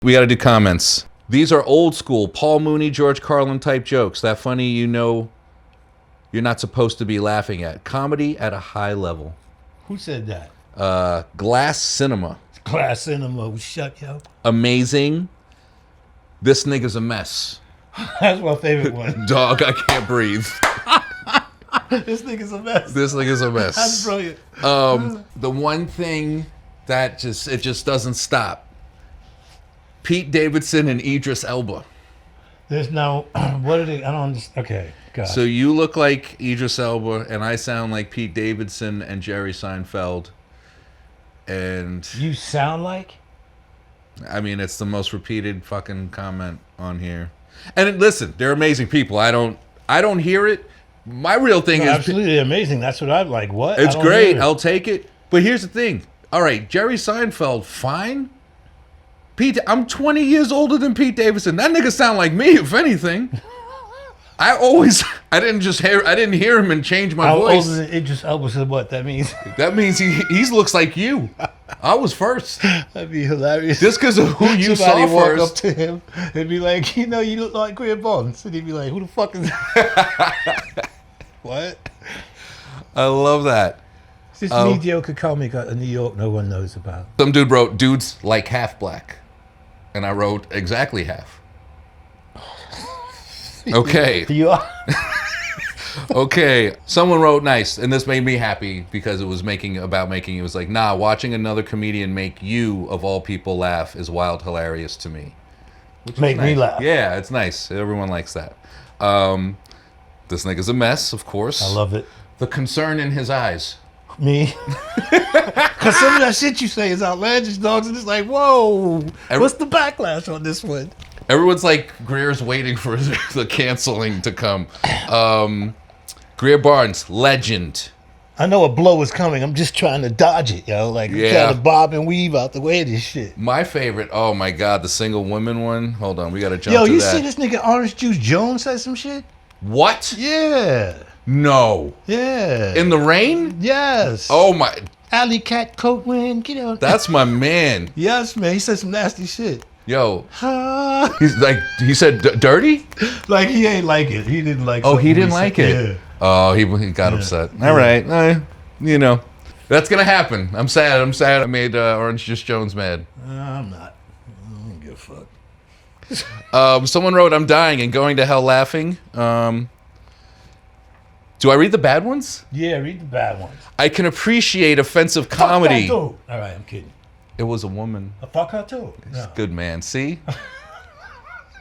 We got to do comments. These are old school Paul Mooney, George Carlin type jokes. That funny, you know, you're not supposed to be laughing at. Comedy at a high level. Who said that? Glass Cinema. Glass Cinema. Shut yo. Amazing. This nigga's a mess. That's my favorite one. Dog, I can't breathe. This nigga's a mess. This nigga's a mess. That's brilliant. The one thing that just doesn't stop. Pete Davidson and Idris Elba. There's no, what are they, I don't understand. Okay, God. So you look like Idris Elba, and I sound like Pete Davidson and Jerry Seinfeld. And you sound like? I mean, it's the most repeated fucking comment on here. And listen, they're amazing people. I don't hear it. My real thing is absolutely amazing. That's what I'm like. What? It's great. I'll take it. But here's the thing. All right, Jerry Seinfeld, fine. Pete, I'm 20 years older than Pete Davidson. That nigga sound like me, if anything. I didn't hear him and change my voice. Older than Idris Elba said what that means? That means he looks like you. I was first. That'd be hilarious. Just because of who you Somebody saw walk first. up to him and be like, you know, you look like Greer Barnes. And he'd be like, who the fuck is that? What? I love that. This mediocre comic out of New York no one knows about. Some dude wrote, dudes like half black. And I wrote, exactly half. Okay. You are? Okay. Someone wrote, nice. And this made me happy because it was it was like, nah, watching another comedian make you, of all people, laugh is wild hilarious to me. Make me laugh. Yeah, it's nice. Everyone likes that. This nigga's a mess, of course. I love it. The concern in his eyes. Me? Because some of that shit you say is outlandish, dogs, and it's like, whoa, what's the backlash on this one? Everyone's like, Greer's waiting for the canceling to come. Greer Barnes, legend. I know a blow is coming. I'm just trying to dodge it, yo. Like, I'm trying to bob and weave out the way of this shit. My favorite, oh my God, the single woman one. Hold on, we got to jump to that. Yo, you see this nigga Orange Juice Jones said some shit? What? Yeah. No. Yeah. In the rain? Yes. Oh my. Alley cat coat wind, get out. That's my man. Yes, man. He said some nasty shit. Yo. He's like, he said dirty? Like he ain't like it. He didn't like it. Oh, he didn't like it. Yeah. Oh, he got upset. All right. You know. That's going to happen. I'm sad. I made Orange Juice Jones mad. I'm not. I don't give a fuck. Someone wrote, I'm dying and going to hell laughing. Do I read the bad ones? Yeah, read the bad ones. I can appreciate offensive comedy. Fuck that dude. All right, I'm kidding. It was a woman. Fuck her too. No. Good man. See?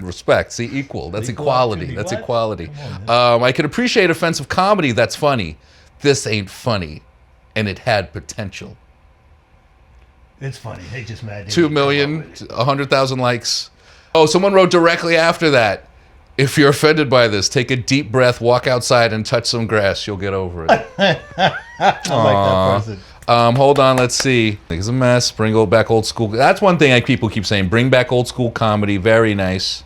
Respect. See, equal. That's equality. That's equality. I can appreciate offensive comedy. That's funny. This ain't funny. And it had potential. It's funny. They just mad. 2 million, 100,000 likes. Oh, someone wrote directly after that. If you're offended by this, take a deep breath, walk outside, and touch some grass. You'll get over it. I like that person. Hold on, let's see. It's a mess. Bring back old school. That's one thing people keep saying. Bring back old school comedy. Very nice.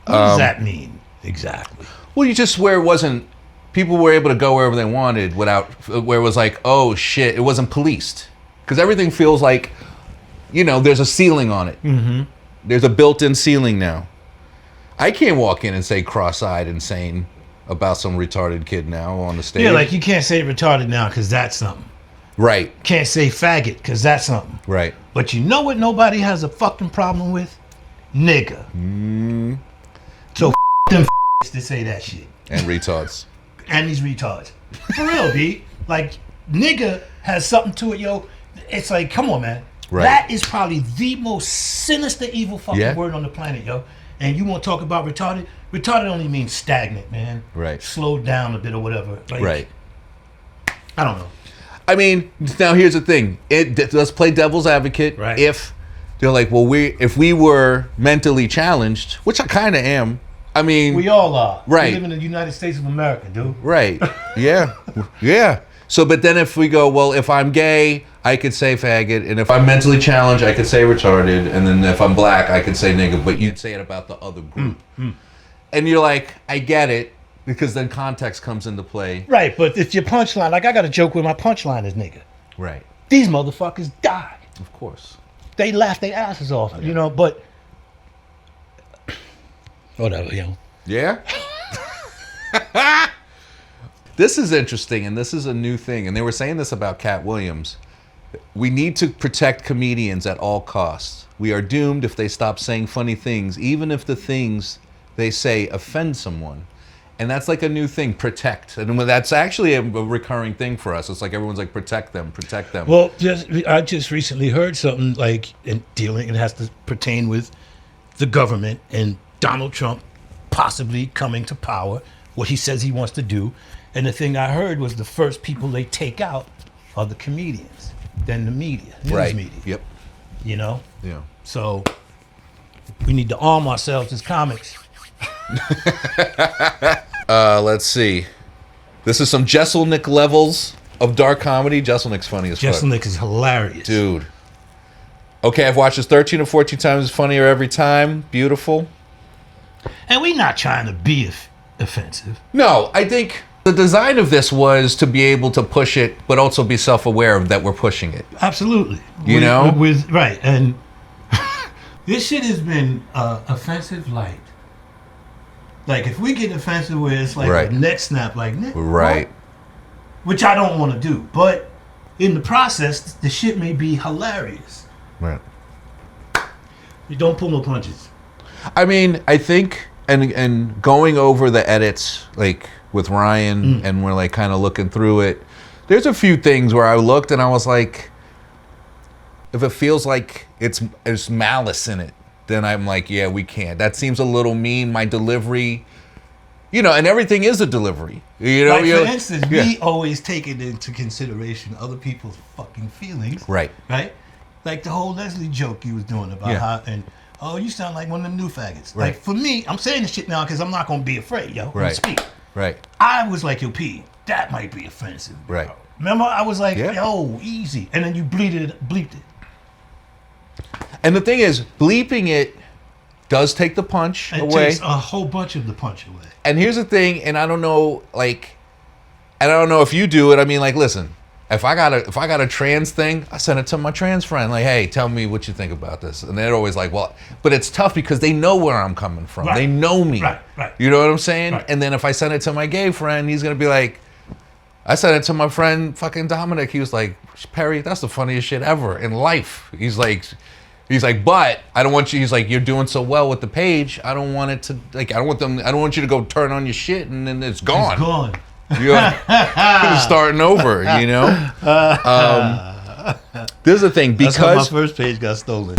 What does that mean exactly? Well, you just where it wasn't. People were able to go wherever they wanted without. Where it was like, oh shit, it wasn't policed. Because everything feels like, there's a ceiling on it. Mm-hmm. There's a built-in ceiling now. I can't walk in and say cross-eyed insane about some retarded kid now on the stage. Yeah, like you can't say retarded now because that's something. Right. Can't say faggot because that's something. Right. But you know what nobody has a fucking problem with? Nigga. So them to say that shit. And retards. And these retards. For real, B. Like, nigga has something to it, yo. It's like, come on, man. Right. That is probably the most sinister, evil fucking word on the planet, yo. And you want to talk about retarded? Retarded only means stagnant, man. Right. Slowed down a bit or whatever. Like, right. I don't know. I mean, now here's the thing. Let's play devil's advocate. Right. If they're like, well, if we were mentally challenged, which I kind of am. I mean, we all are. Right. We live in the United States of America, dude. Right. Yeah. Yeah. So, but then if we go, well, if I'm gay, I could say faggot, and if I'm mentally challenged, I could say retarded, and then if I'm black, I could say nigga, but you'd say it about the other group. And you're like, I get it, because then context comes into play. Right, but if your punchline, like I got a joke where my punchline is nigga. Right. These motherfuckers die. Of course. They laugh their asses off, but Whatever, yo. Yeah? This is interesting, and this is a new thing. And they were saying this about Cat Williams. We need to protect comedians at all costs. We are doomed if they stop saying funny things, even if the things they say offend someone. And that's like a new thing, protect. And that's actually a recurring thing for us. It's like everyone's like, protect them, protect them. Well, I just recently heard something like it has to pertain with the government and Donald Trump possibly coming to power, what he says he wants to do. And the thing I heard was the first people they take out are the comedians, then the media, news media. Yep. You know? Yeah. So we need to arm ourselves as comics. Let's see. This is some Jesselnick levels of dark comedy. Jesselnick's funny as fuck. Jesselnick is hilarious. Dude. Okay, I've watched this 13 or 14 times. It's funnier every time. Beautiful. And we're not trying to be offensive. No, I think the design of this was to be able to push it, but also be self-aware of that we're pushing it. Absolutely. You know? Right. And this shit has been offensive light. Like, if we get offensive where it's like a neck snap, like, right. What? Which I don't want to do. But in the process, the shit may be hilarious. Right. You don't pull no punches. I mean, I think, and going over the edits, like, with Ryan, and we're, like, kind of looking through it, there's a few things where I looked and I was like, if it feels like there's malice in it, then I'm like, yeah, we can't. That seems a little mean. My delivery, and everything is a delivery. You know, like, for instance, we always take it into consideration other people's fucking feelings. Right. Right? Like the whole Leslie joke you was doing about how, you sound like one of them new faggots. Right. Like, for me, I'm saying this shit now because I'm not going to be afraid, yo. I'm gonna speak. Right. I was like, yo, P, that might be offensive. Bro. Right. Remember, I was like, yo, easy. And then you bleeped it. And the thing is, bleeping it does take the punch away. It takes a whole bunch of the punch away. And here's the thing, and I don't know, if you do it. I mean, like, listen, if I got a trans thing, I send it to my trans friend. Like, hey, tell me what you think about this. And they're always like, well, but it's tough because they know where I'm coming from. Right. They know me. Right. You know what I'm saying? Right. And then if I send it to my gay friend, he's gonna be like, I sent it to my friend fucking Dominic. He was like, Perry, that's the funniest shit ever in life. He's like, but I don't want you. He's like, you're doing so well with the page. I don't want it to I don't want you to go turn on your shit and then it's gone. It's gone. You're starting over. This is the thing, because that's how my first page got stolen.